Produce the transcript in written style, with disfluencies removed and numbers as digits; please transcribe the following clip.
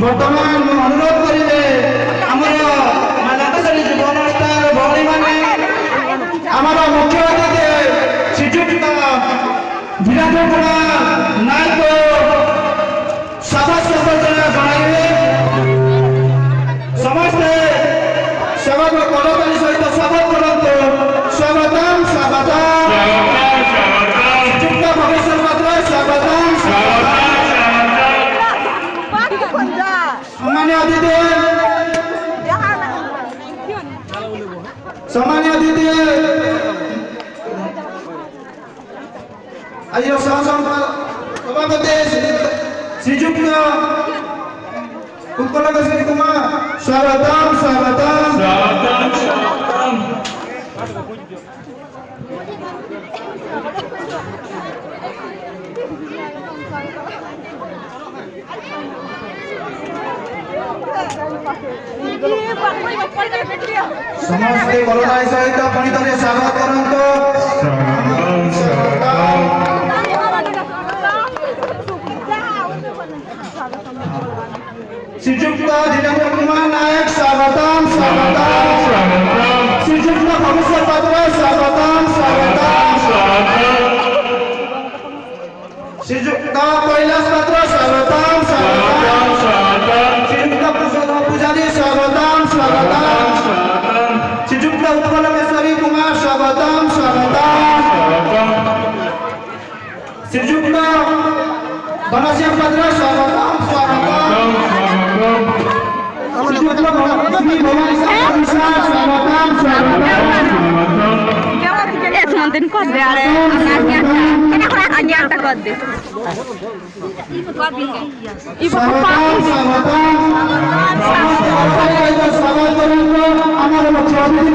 বর্তমান অনুরোধ করিলে আমার মালাকাশালী জীবন স্টার ভৌণী মানে আমার মুখ্য অতিথি শ্রীযুক্ত ধীরেন্দ্র কুমার নায়ক সভা সম্বর্ধনা জଣାইবে। ସମସ୍ତେ ସେବାକୁ କରତାଳି ସହିତ ଶପଥ କରନ୍ତୁ। ସ୍ୱାଗତମ୍ ସ୍ୱାଗତମ୍ ଶ୍ରୀଯୁକ୍ତ ଭବେଶ୍ୱର ପାତ୍ର ସ୍ୱାଗତମ୍ ସମ୍ମାନୀୟ ଅତିଥି ଆଜିର ସଭାପତି ଶ୍ରୀଯୁକ୍ତ ଉତ୍କଳ କେଶରୀ କୁମାର ସ୍ୱାଗତମ୍ ସ୍ୱାଗତମ୍ ସମସ୍ତେ କରତାଳି ସହିତ ପୁଣି ଥରେ ସ୍ୱାଗତ କରନ୍ତୁ। ଶ୍ରୀଯୁକ୍ତ ଧୀରେନ୍ଦ୍ର କୁମାର ନାୟକ ସ୍ୱାଗତମ୍ ସ୍ୱାଗତମ୍ ଶ୍ରୀଯୁକ୍ତ ଭବେଶ୍ୱର ପାତ୍ର ସ୍ୱାଗତମ୍ ସ୍ୱାଗତମ୍ ଶ୍ରୀଯୁକ୍ତ କୈଳାସ ପାତ୍ର ସ୍ୱାଗତମ୍ ସ୍ୱାଗତମ୍ ଶ୍ରୀଯୁକ୍ତ ପୂଜାରୀ ସ୍ୱାଗତମ୍ ସ୍ୱାଗତମ୍ ଶ୍ରୀଯୁକ୍ତ ଉତ୍କଳ କେଶରୀ କୁମାର ସ୍ୱାଗତମ୍ ସ୍ୱାଗତମ୍ ଶ୍ରୀଯୁକ୍ତ ଘନଶ୍ୟାମ ପାତ୍ର ସ୍ୱାଗତମ୍ ସ୍ୱାଗତମ୍ ଶ୍ରୀଯୁକ୍ତ Bhabani ସ୍ୱାଗତମ୍ Teman-teman kod deh, anaknya tak kod deh. Ibu kabin kan? Ibu kabin. আমার মুখ্য অতিথি